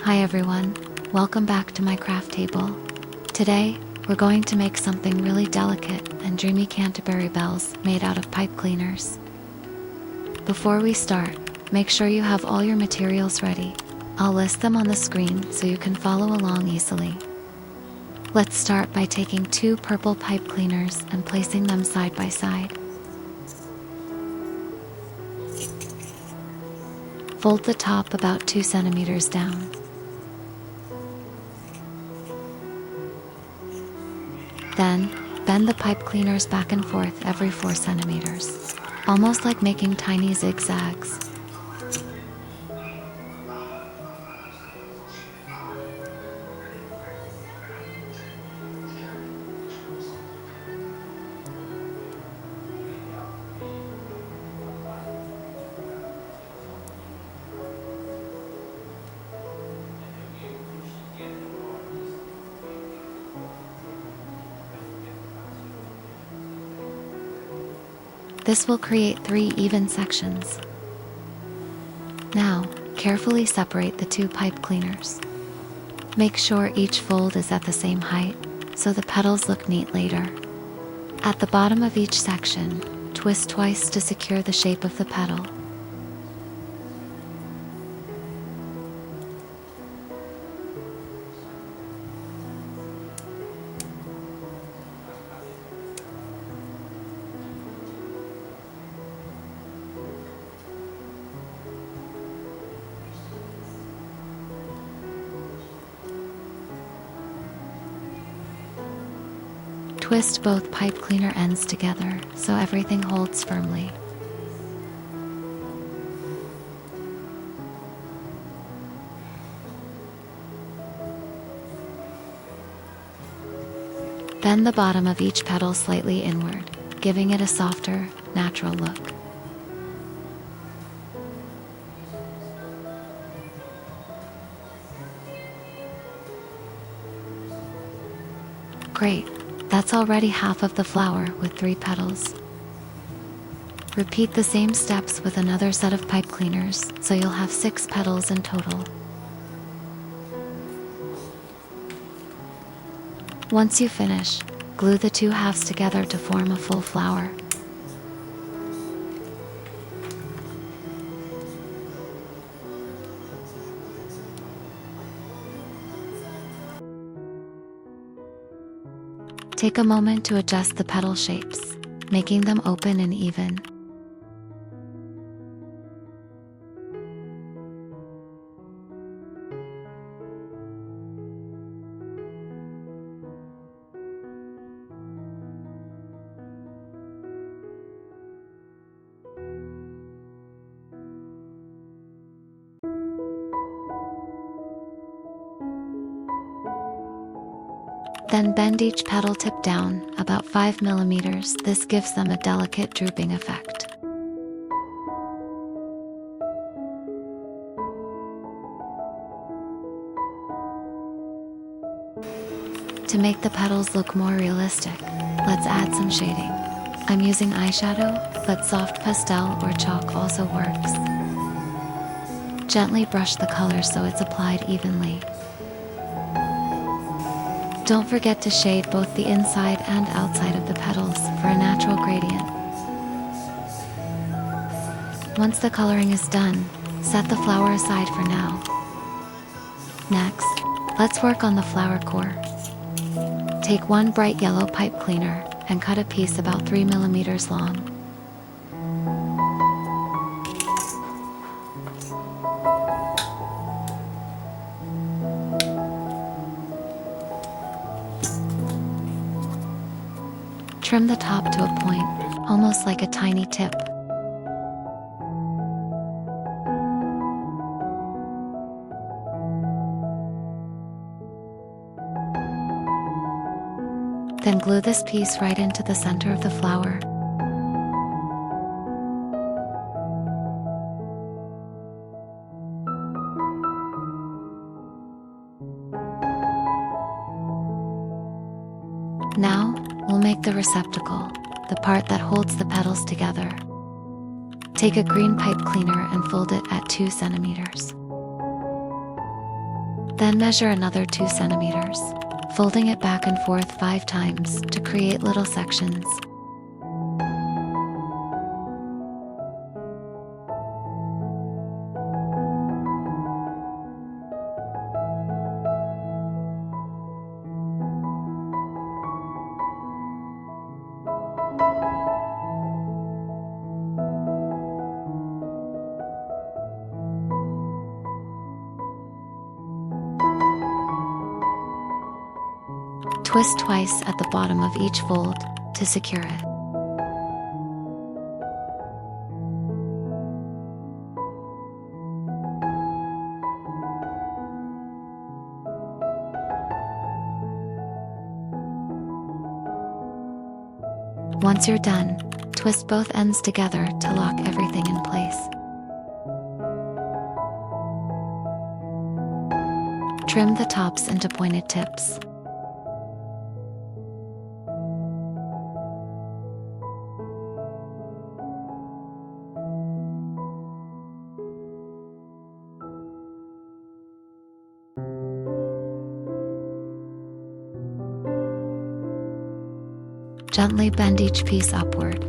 Hi everyone, welcome back to my craft table. Today, we're going to make something really delicate and dreamy Canterbury bells made out of pipe cleaners. Before we start, make sure you have all your materials ready. I'll list them on the screen so you can follow along easily. Let's start by taking 2 purple pipe cleaners and placing them side by side. Fold the top about 2 centimeters down. Then, bend the pipe cleaners back and forth every 4 centimeters, almost like making tiny zigzags. This will create 3 even sections. Now, carefully separate the 2 pipe cleaners. Make sure each fold is at the same height, so the petals look neat later. At the bottom of each section, twist twice to secure the shape of the petal. Twist both pipe cleaner ends together so everything holds firmly. Bend the bottom of each petal slightly inward, giving it a softer, natural look. Great! That's already half of the flower with 3 petals. Repeat the same steps with another set of pipe cleaners, so you'll have 6 petals in total. Once you finish, glue the 2 halves together to form a full flower. Take a moment to adjust the petal shapes, making them open and even. Then bend each petal tip down about 5 millimeters. This gives them a delicate drooping effect. To make the petals look more realistic, let's add some shading. I'm using eyeshadow, but soft pastel or chalk also works. Gently brush the color so it's applied evenly. Don't forget to shade both the inside and outside of the petals for a natural gradient. Once the coloring is done, set the flower aside for now. Next, let's work on the flower core. Take 1 bright yellow pipe cleaner and cut a piece about 3 millimeters long. Trim the top to a point, almost like a tiny tip. Then glue this piece right into the center of the flower. Now, we'll make the receptacle, the part that holds the petals together. Take a green pipe cleaner and fold it at 2 centimeters. Then measure another 2 centimeters, folding it back and forth 5 times to create little sections. Twist twice at the bottom of each fold to secure it. Once you're done, twist both ends together to lock everything in place. Trim the tops into pointed tips. Gently bend each piece upward.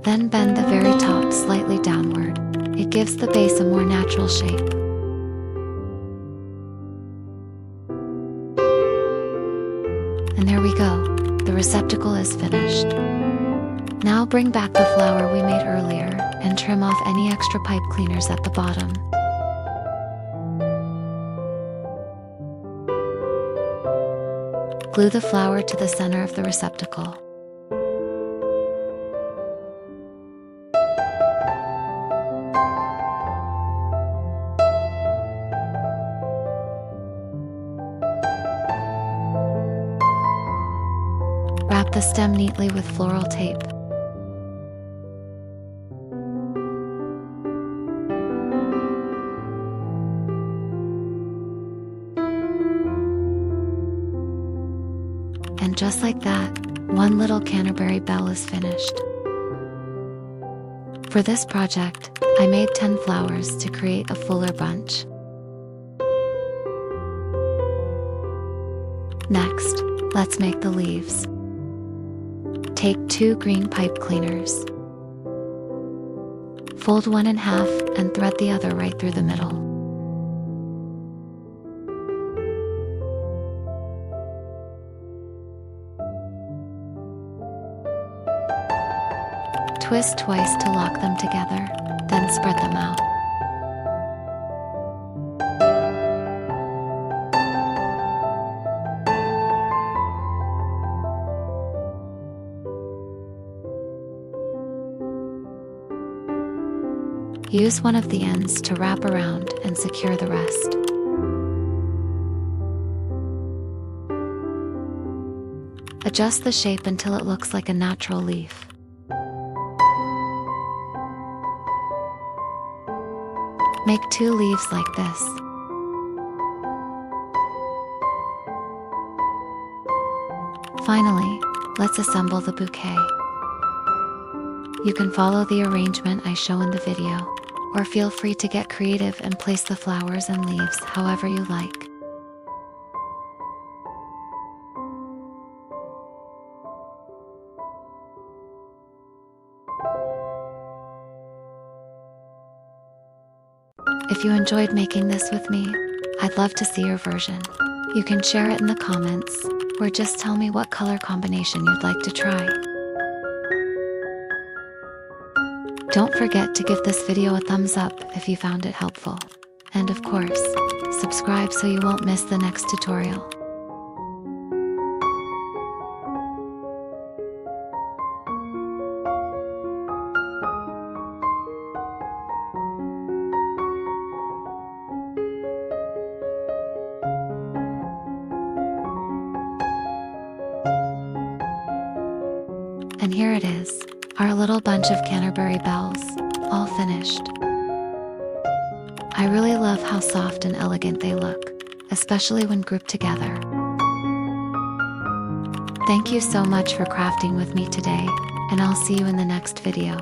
Then bend the very top slightly downward. It gives the base a more natural shape. And there we go. The receptacle is finished. Now bring back the flower we made earlier and trim off any extra pipe cleaners at the bottom. Glue the flower to the center of the receptacle. Wrap the stem neatly with floral tape. And just like that, one little Canterbury bell is finished. For this project, I made 10 flowers to create a fuller bunch. Next, let's make the leaves. Take 2 green pipe cleaners. Fold one in half and thread the other right through the middle. Twist twice to lock them together, then spread them out. Use one of the ends to wrap around and secure the rest. Adjust the shape until it looks like a natural leaf. Make 2 leaves like this. Finally, let's assemble the bouquet. You can follow the arrangement I show in the video, or feel free to get creative and place the flowers and leaves however you like. If you enjoyed making this with me, I'd love to see your version. You can share it in the comments, or just tell me what color combination you'd like to try. Don't forget to give this video a thumbs up if you found it helpful. And of course, subscribe so you won't miss the next tutorial. And here it is, our little bunch of Canterbury bells, all finished. I really love how soft and elegant they look, especially when grouped together. Thank you so much for crafting with me today, and I'll see you in the next video.